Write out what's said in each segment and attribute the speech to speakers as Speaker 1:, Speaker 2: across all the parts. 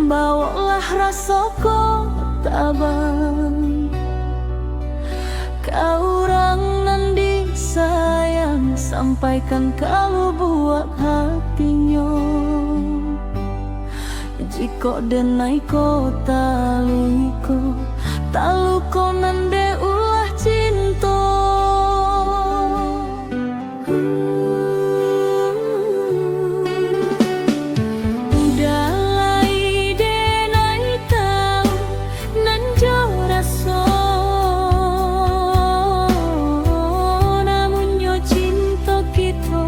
Speaker 1: bawalah rasoko tabang. Kau orang nandi sayang, sampaikan kalau buat hatinya. Jika denai ko taluko nande ulah cinta. Dalai denai tau nan jo raso, namun yo cinta kita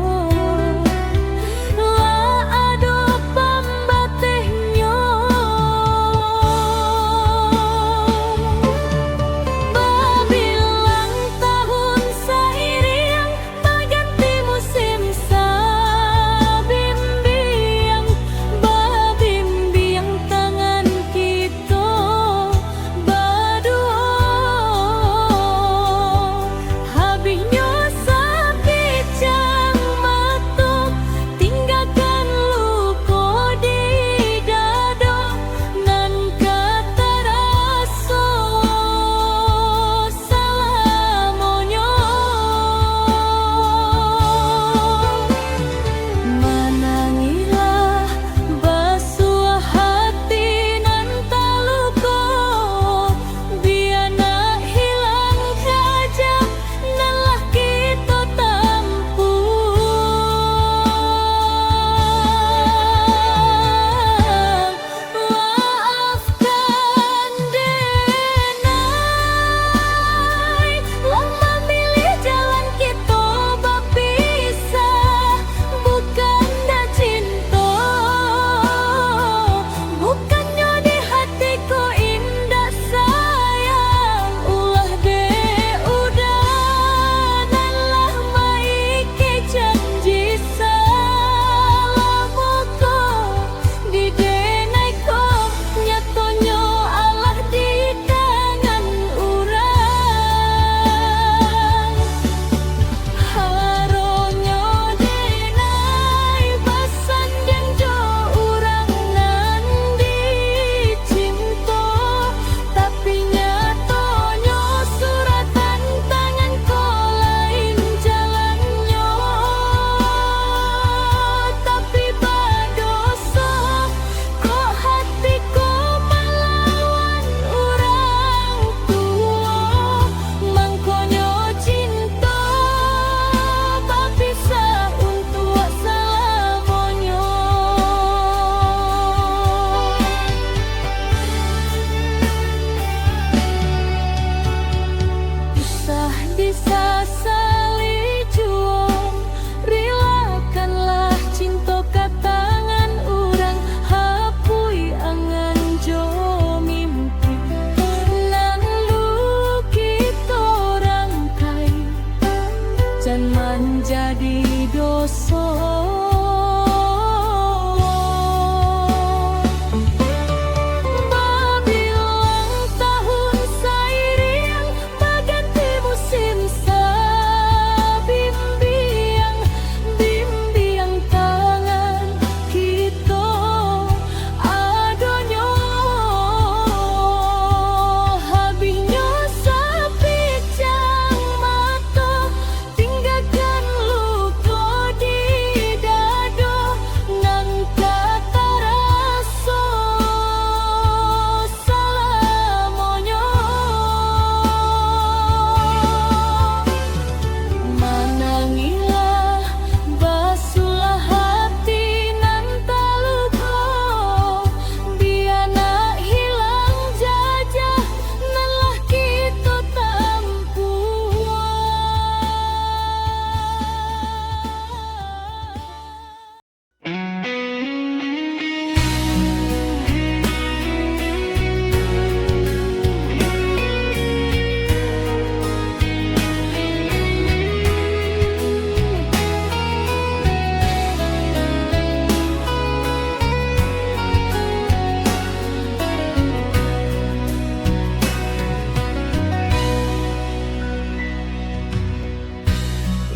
Speaker 1: menjadi dosa.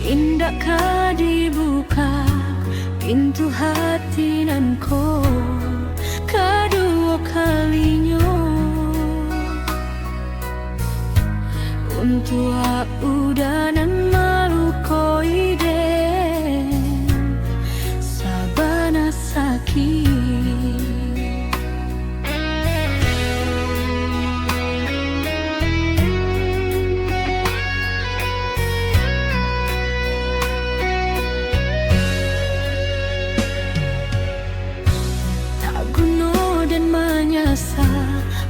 Speaker 1: Indakkah dibuka pintu hati nan ko kedua kalinya untuk udanan malu koiden sabana sakit.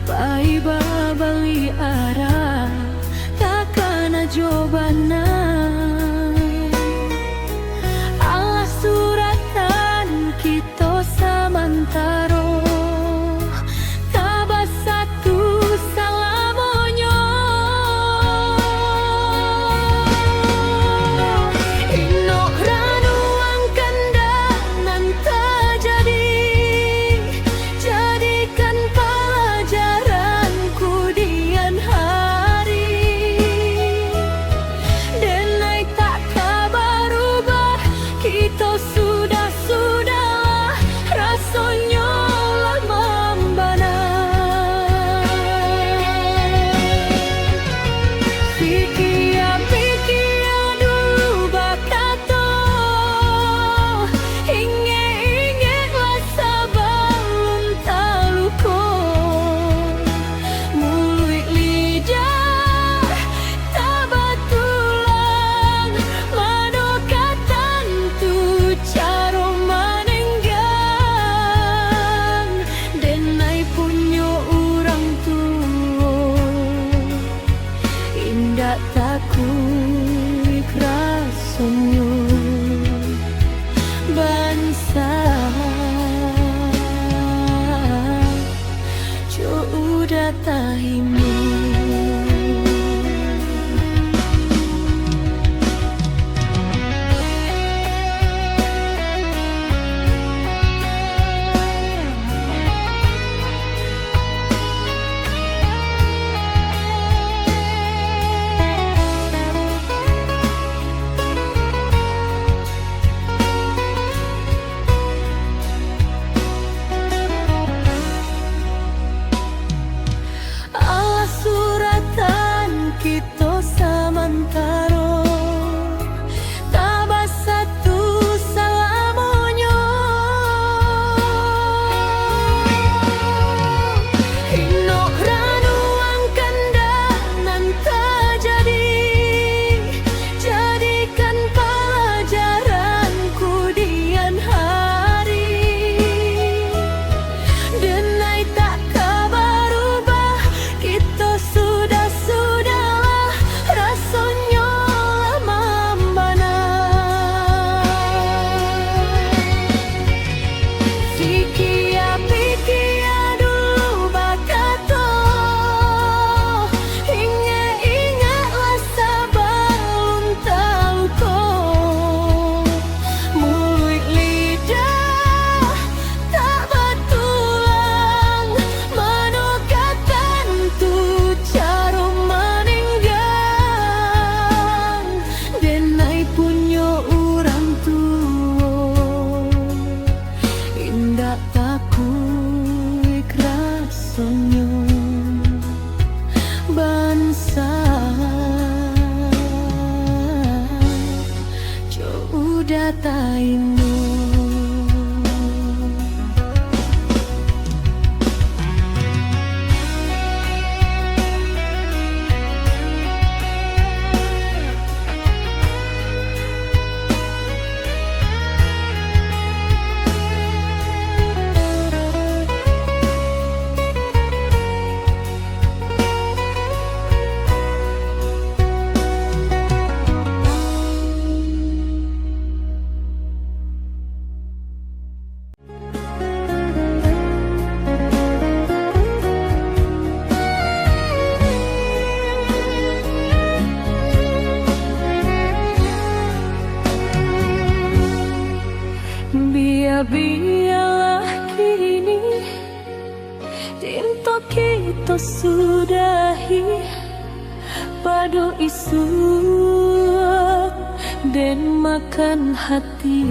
Speaker 1: Pai babali arah takana jobana Allah suratan kita samantaro tabas satu salamonyo ino ranu angkan danan terjadi jadikan Biarlah kini tinta kita sudahi pada isu dan makan hati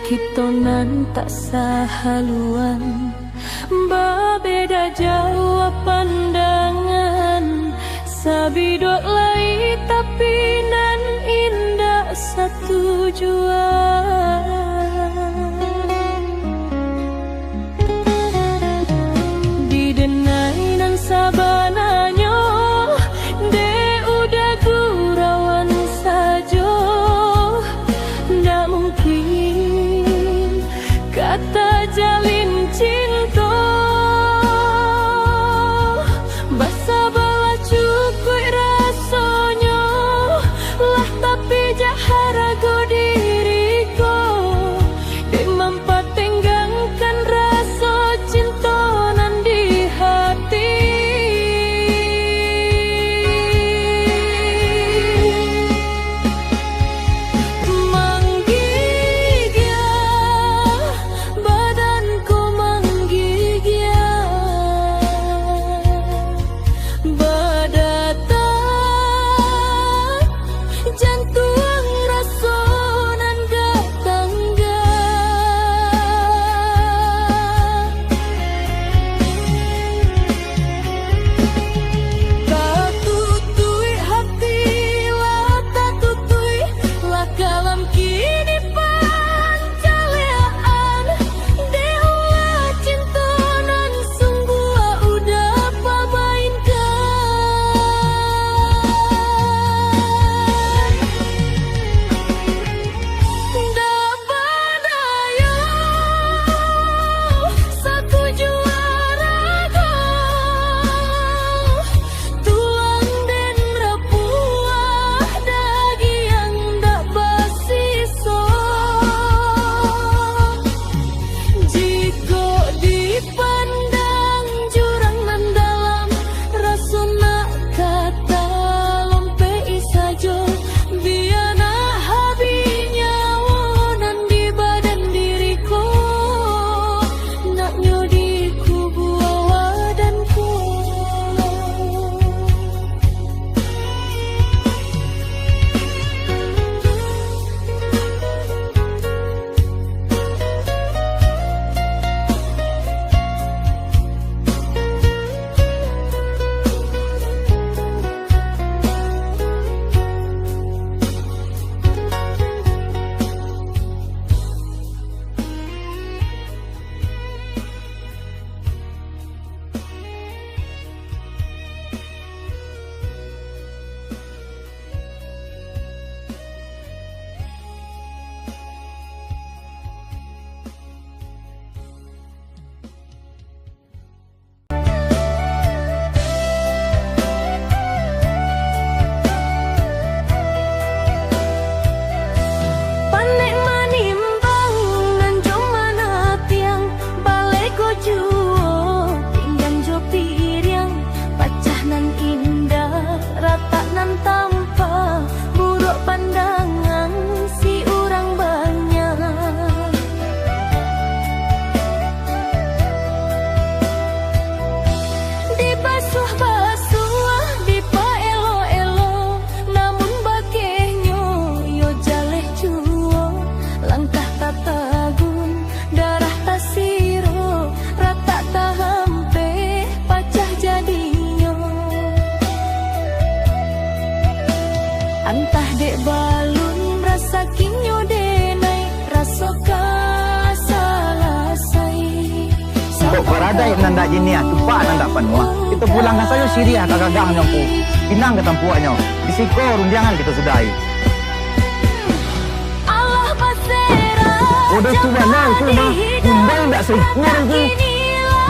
Speaker 1: kita nan tak sahaluan, berbeda jauh pandangan, sabidot lai tapi nan indah satu jua. Didenai nan sabananyo, de udah gurawan sajo, ndak mungkin kata jalin cinta. Basa bala cukup rasanya, lah tapi jaharago diriku, de mampat tenggangkan rasa cinta nan di hati. Menggigil badanku, menggigil berdetak jantung rasa nan gak tangga. Tak tutui hati lah, tak tutui lah kalam kini pancaleaan, deulah cinta nan sungguh udah pamainkan. Ndak banayo satu juarago, tulang dan rapuah dagi yang ndak basiso. Jika dipandang jurang nan dalam, rasuna kata lompei sajo, biana habinya wonan di badan diriku, nak nyodiku buawa dan ku. Panek manimbang nan jomana tiang, balai gojuo pinggan jo piriang, pacah nan indah rata nan tampa, buruk pandangan si urang banyak. Dibasuh-basuh, dipaelo-elo, namun bakehnya yo jaleh juo, langkah tatagun, darah tasiro, rata tahampe, pacah jadinya. Antah dek balun, rasa kinyo denai, rasa kasalasai.
Speaker 2: Kok beradai nanda jinia tupak nanda panua. Kita pulang ke sayo Syria kagagangnya ku. Pinang ke tampuannya. Di siko rundiangan kita sudahi.
Speaker 1: Allah pasera.
Speaker 2: Udah tu mana itu mah. Kumbang tak sempurna tu.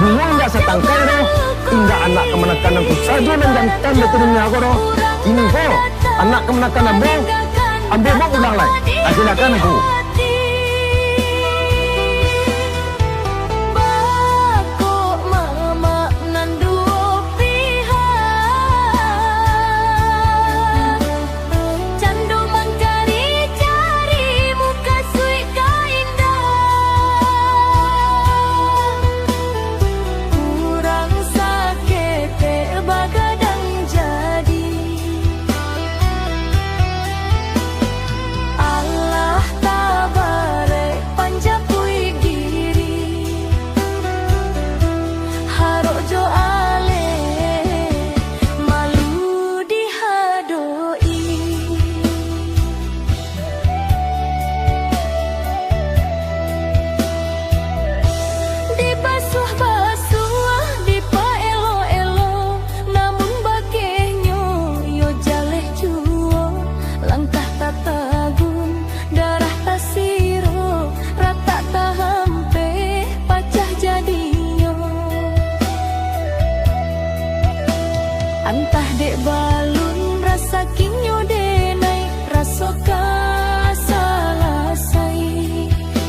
Speaker 2: Buang tak setangkai tu. Tinggal anak kemenakan aku saja dan jantan betul-betul aku tu. Ini kok anak kemenakan ambo. Ambo mau ulang lagi. Silakan aku.
Speaker 1: Allah tak Antah dek balun rasa kinyo denai rasa kasalasai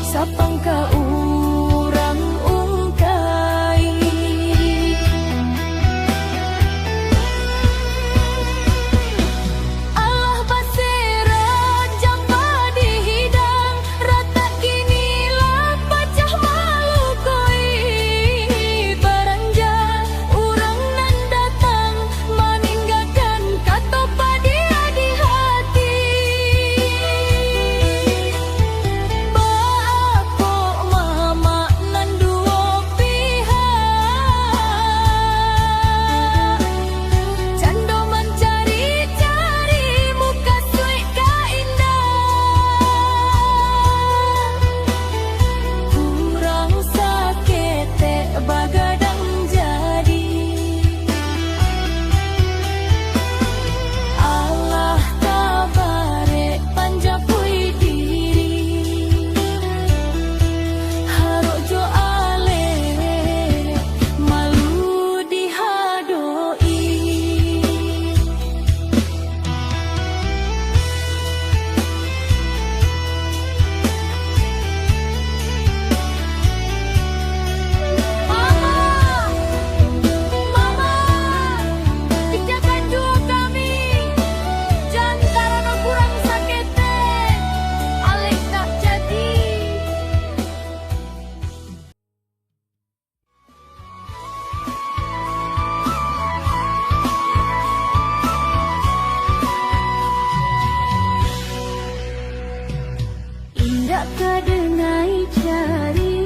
Speaker 1: sapang ka urang ungkai Allah basera jamba di hidang rata kini lah pacah malu koi baranja urang nan datang meninggalkan kata padia di hati Bapo mama nan dua pihak Cando mencari-cari muka suik ka indah Kurang sakete bagadang jadi Allah tabare panjapui diri Harojo ale malu dihadoi Mama, pijakan dua kami Jangan kurang sakete Alek tak jadi Indak kadenai cari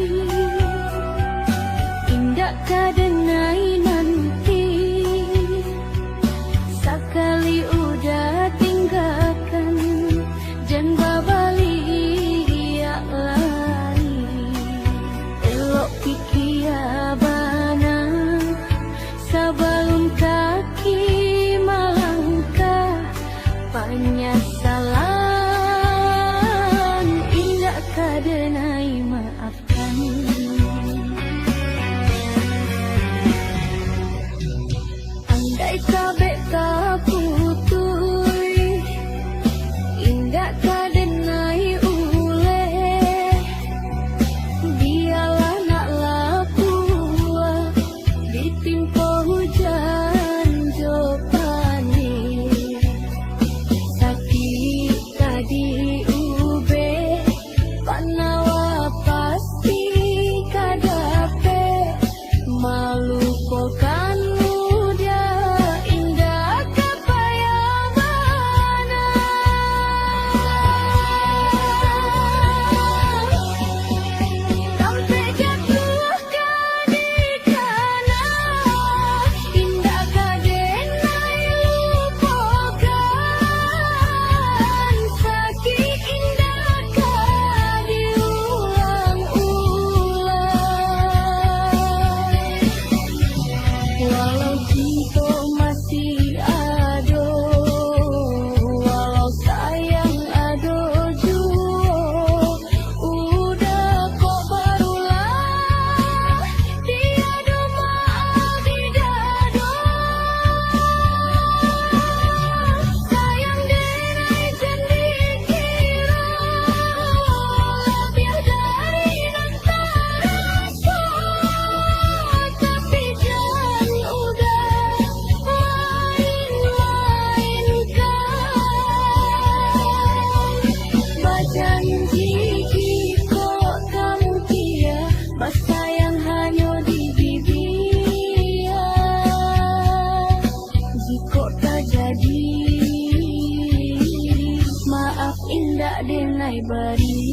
Speaker 1: Indak kadenai nanti Sekali udah tinggalkan Jangan babali ya lari Elok pikia bana Sebelum kaki melangkah Penyesalan indah kadenai maafkan Andai kabek tak putui Indah kadenai ule Dialah nak lapua Ditimpa hujan jopani Sakit tadi ube Panawa pasti kadape Malu pokan muda Indah kapaya mana Sampai jatuh kadikana Indah kadenai lupakan Sakit indah kadiulang-ulang Walau cinta masih ada Walau sayang ada jua Udah kok barulah Tiada maaf tidak ada Sayang denai sendiri Lebih dari rasa Tapi jangan udah main-mainkan Berjanji kok kamu dia Bersayang hanya di bibir Jika tak jadi Maaf indah denai beri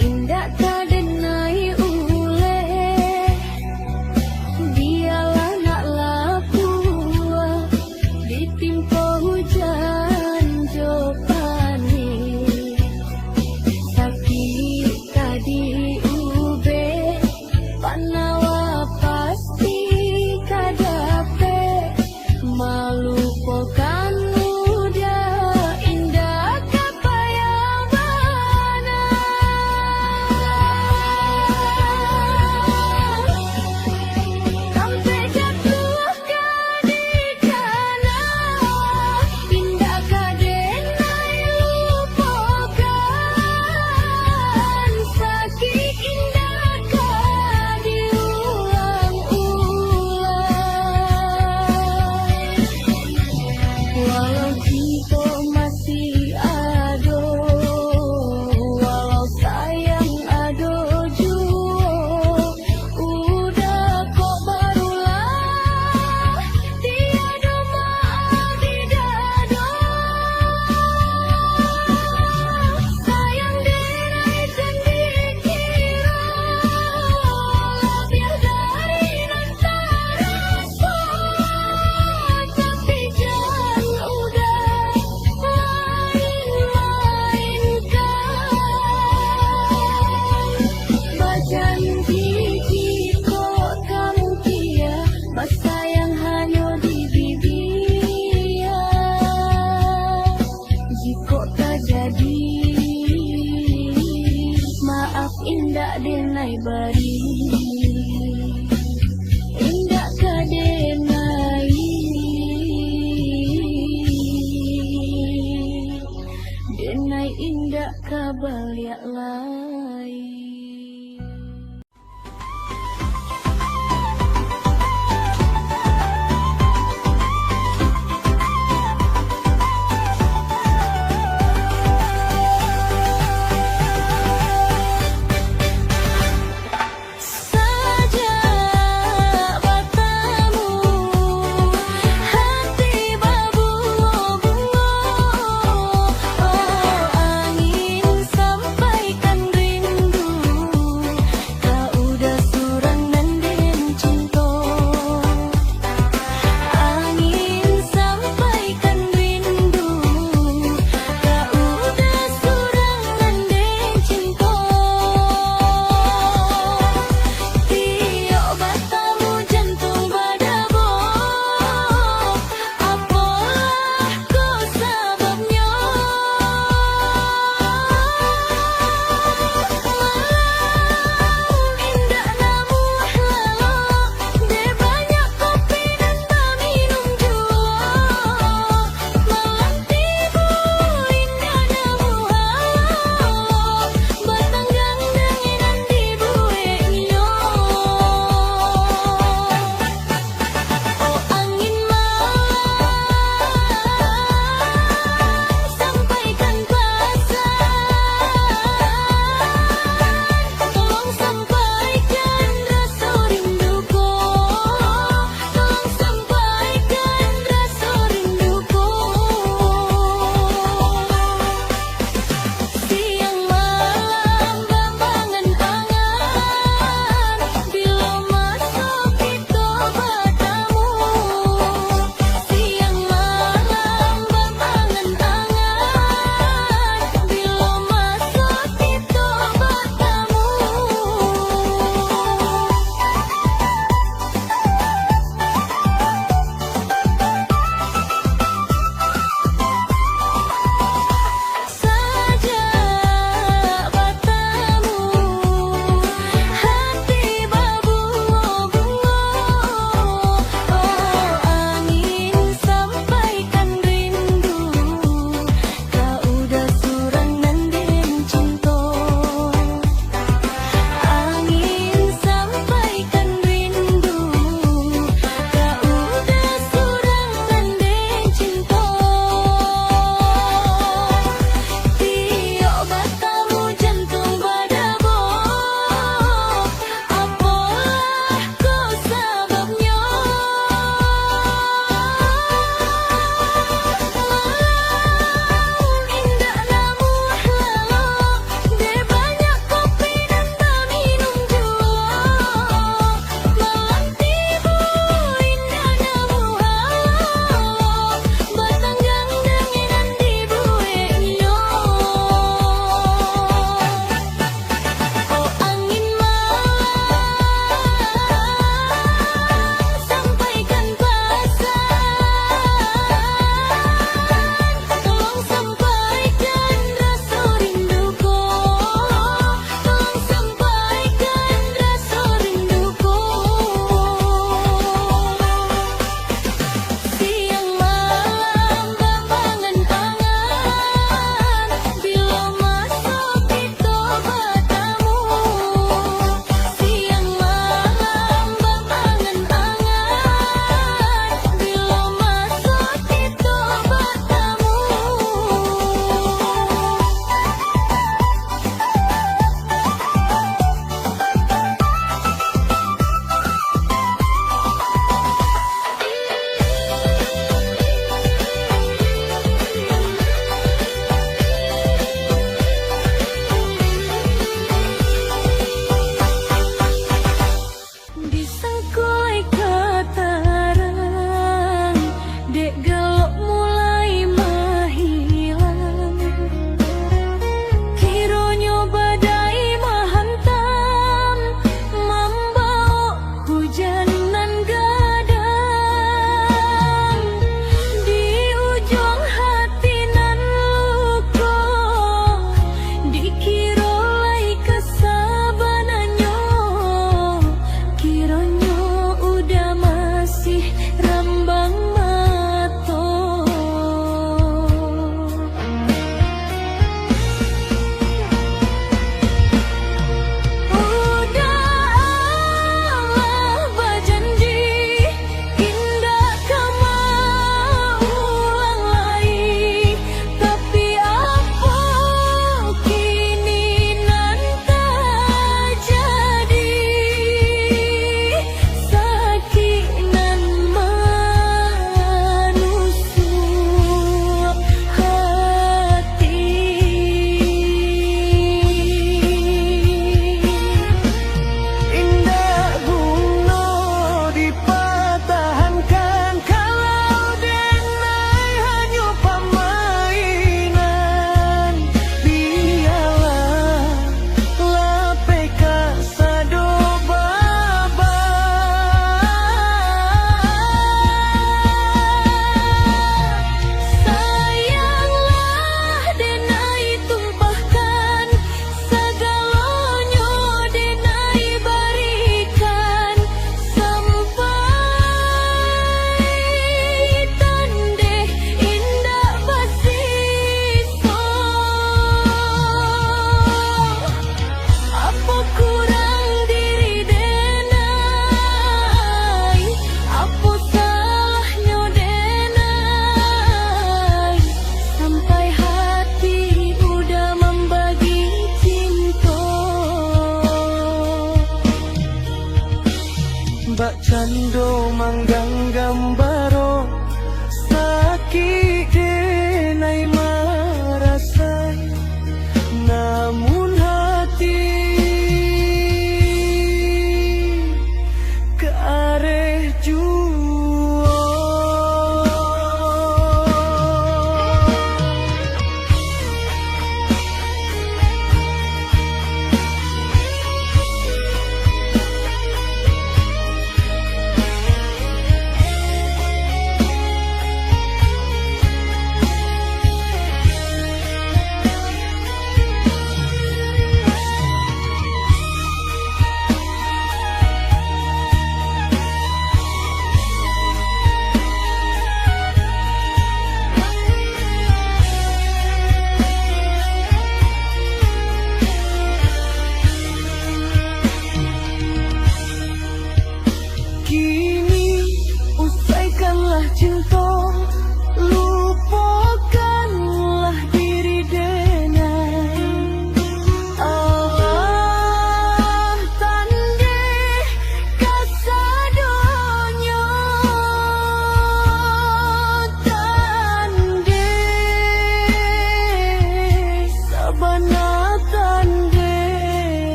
Speaker 1: indah kadenai Walau kita masih ado, walau sayang ado jua, udah kok barulah tiada maaf tidak ada. Sayang denai sendiri lebih dari rasa rasa, tapi jangan udah main-mainkan. Berjanji jika kamu kia, masa yang hanya di bibir. Jika tak jadi, maaf indah denai bari. Indah kadenai, denai indah kabaliak lain. Saja batamu, hati berbunga-bunga. Oh angin sampaikan rindu.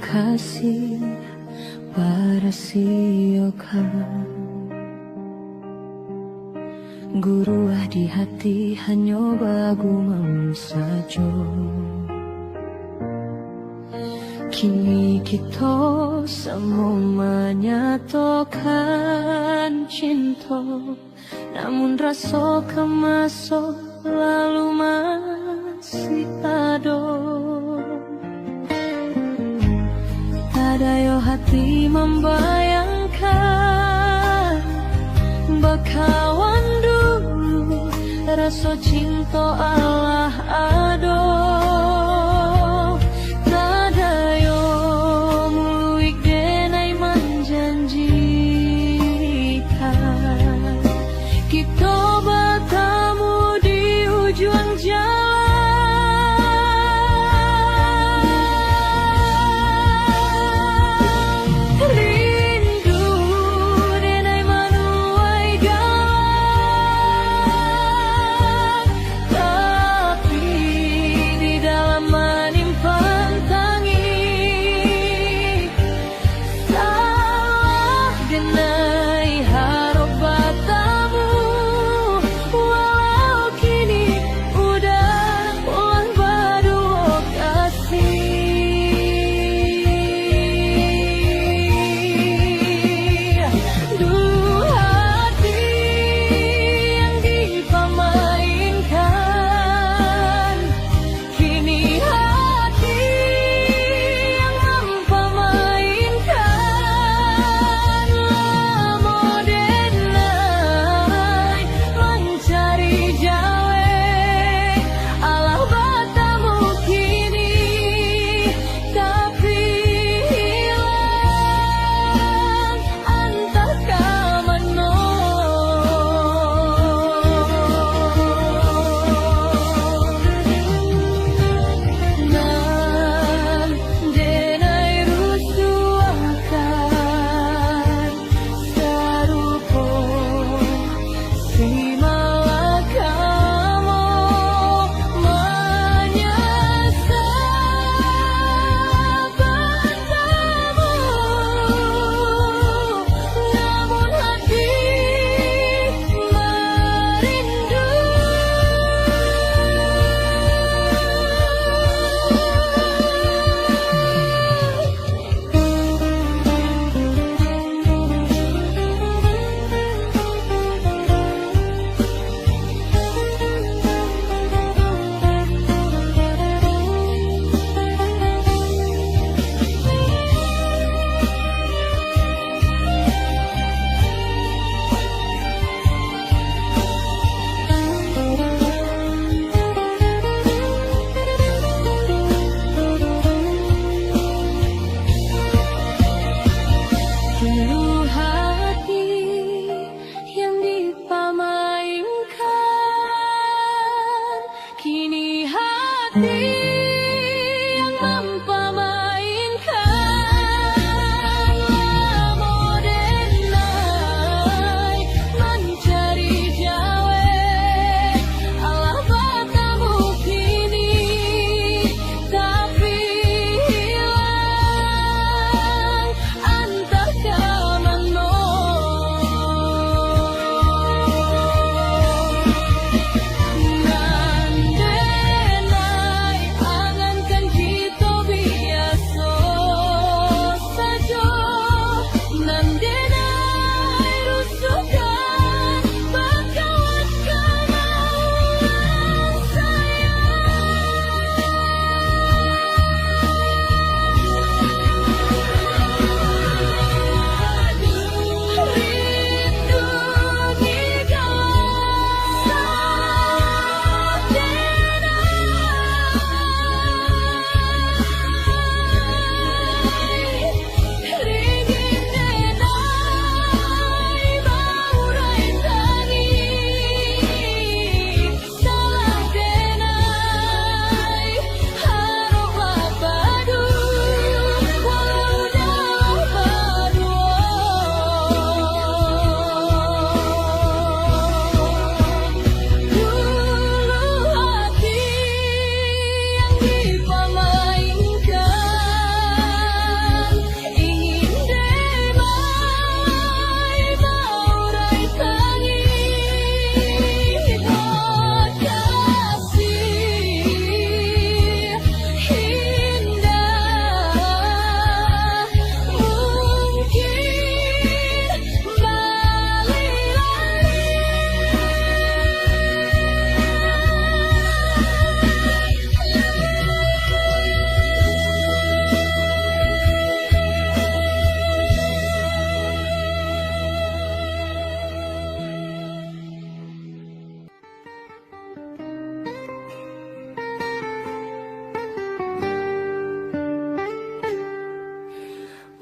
Speaker 1: kasih pada sioka Guru di hati hanya bagumam saja Kini kita semua menyatakan cinta Namun rasa kemasuk lalu masih ada Ada yo hati membayangkan Bakawan dulu rasa cinta Allah ada Tada yo muluik denai menjanjikan Kita bertemu di ujung jalan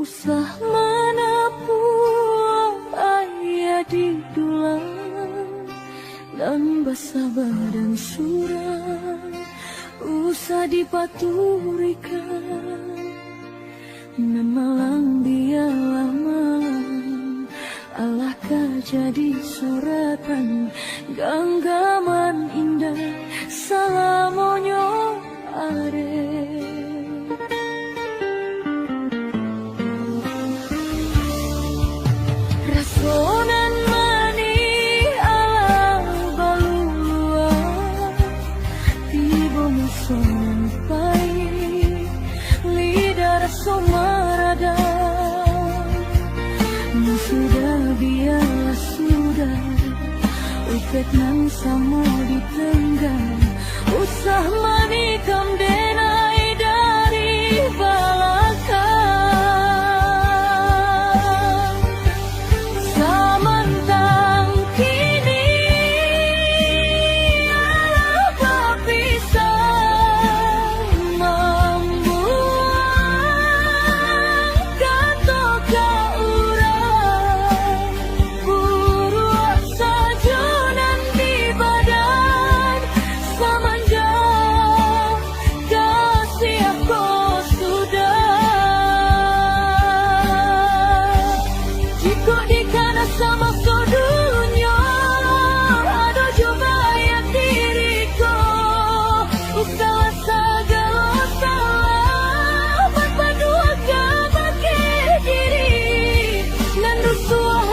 Speaker 1: usah manapun ayah di dulang dan basah badan suram usah dipaturikan nan malang biarlah malang alahkah jadi suratan genggaman indah salamonyo are. Rasonan mani ala balua tiba musonan pai lidah raso marada sudah biarlah sudah uket nan sama ditenggang usah manikam denai dari belakang samantang kini ala berpisah membuang katoka urang buruk sajunan di badan semenjak kasih aku sudah jika dikana sama dunia ada juga yang diriku usah segala salah berpaduakan bagi diri dan rusuh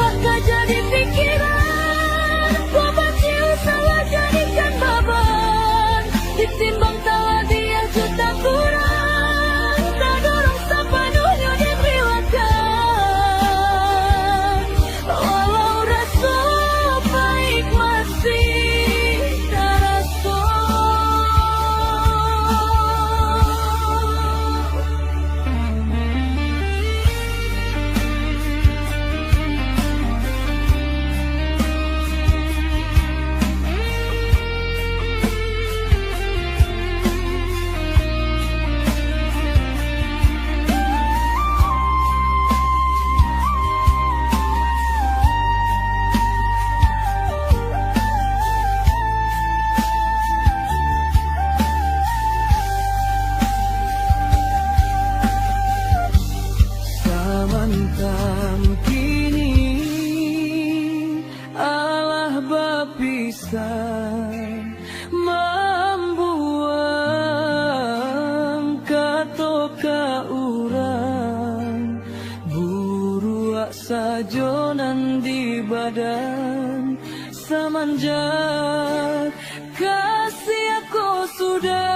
Speaker 1: jadi pikiran gua benci salah jadikan beban ditimbang tawa dia juta kurang tak dorong sepenuhnya diberiwakan walau rasa baik masih terasa. Samantang kini Allah berpisah membuang katoka urang buruak sajonan di badan semenjak kasih aku sudah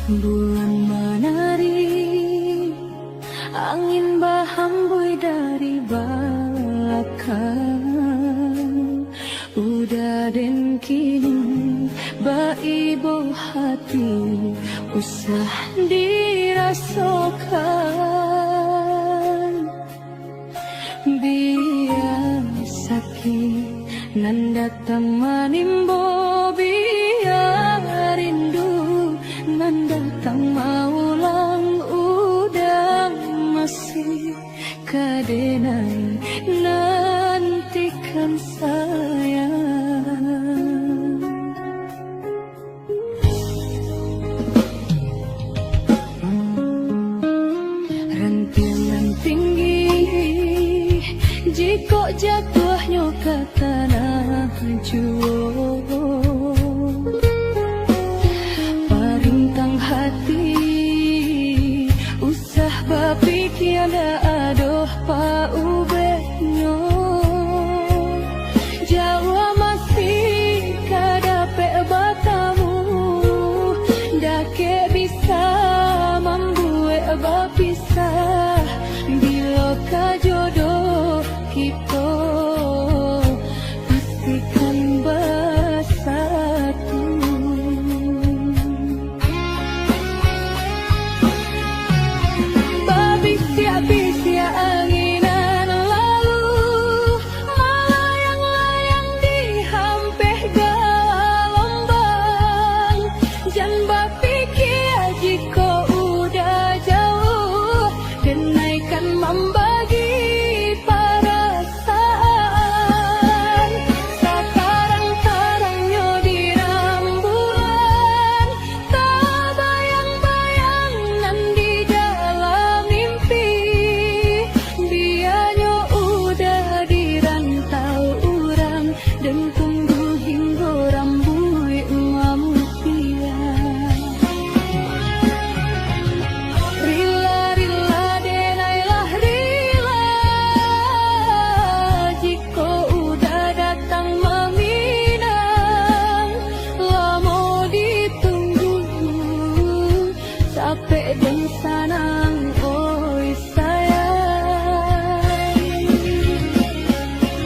Speaker 1: bulan menari, angin bahambui dari belakang. Udah den kini baibo hati usah dirasakan. Biasa ki nanda temanimbo, biar rindu nanda tak maulang. Udah masih kadenai nantikan sayang. Rantingan tinggi jika jatuhnya ke tanah juo, parintang hati usah bapikir ada adoh pa ubehnya. Jawa masih kadape batamu, dake bisa membuat bapisah. Bila kajodoh kita pastikan bersatu. Babisia-bisia anginan lalu, melayang-layang di hampir gelombang. Jangan berpikir jika udah jauh, kenaikan membagi perasaan. Sekarang-karangnya di rembulan, tak bayang-bayang nan di dalam mimpi. Biarnya udah di rantau urang, dan tunggu hingga rambut mamusia. Rila-rila denailah rila, jika udah datang meminang. Lama ditunggu sampai dan sanang, oi sayang.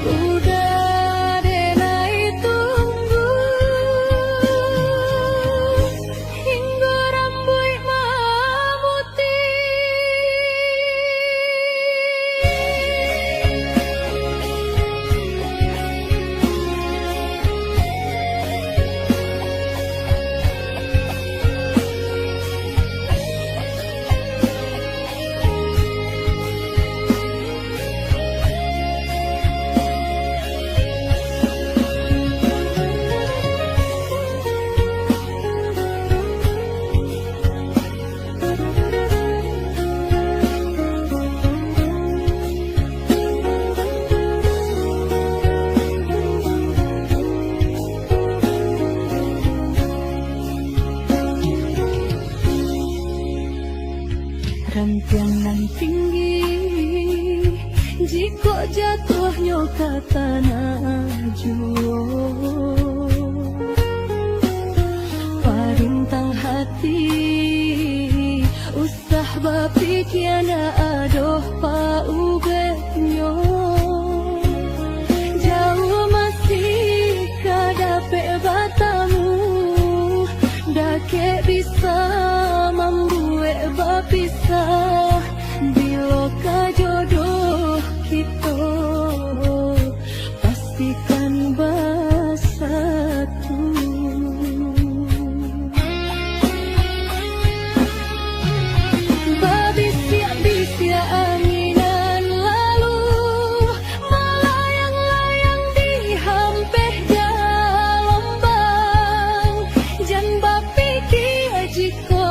Speaker 1: Udah denai tunggu hingga rambut memutih. Rantiangan tinggi jika jatuhnya ke tanah juo, parintang hati usah bapikir adoh pa ubehnya. Jauh masih kadape batamu, dake bisa membuat bapisah. Bila kajodoh kita pastikan bersatu. Babisia-bisia anginan lalu, melayang-layang di hampir gelombang. Jangan berpikir jika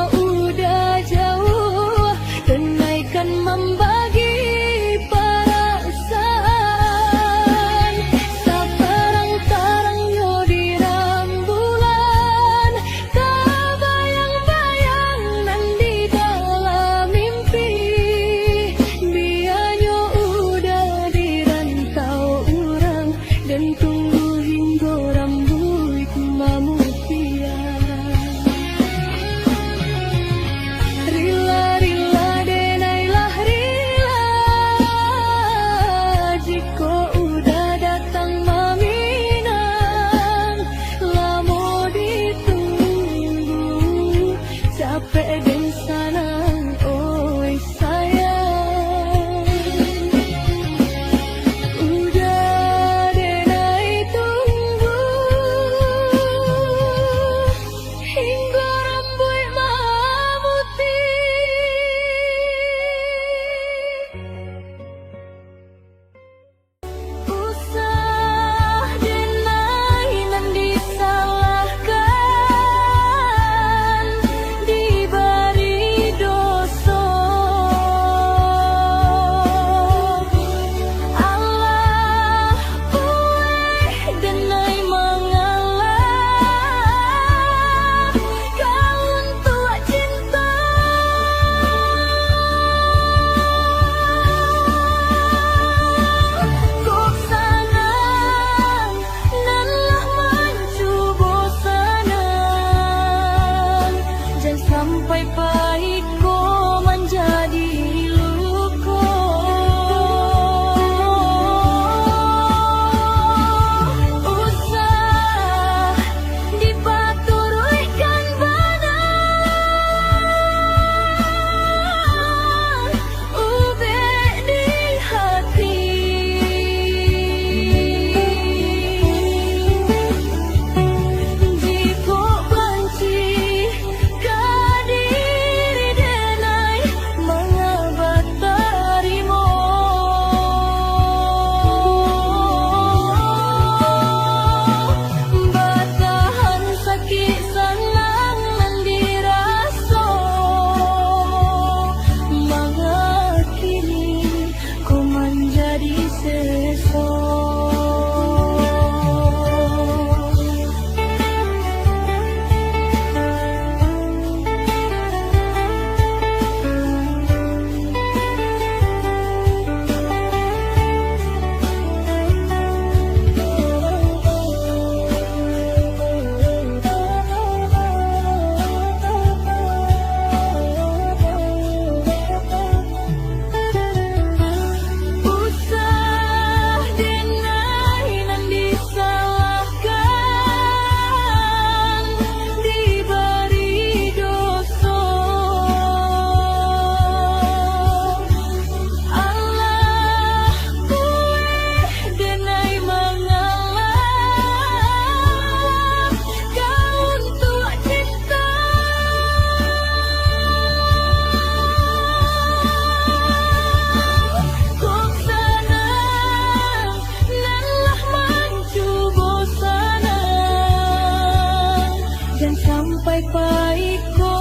Speaker 1: sampai paiko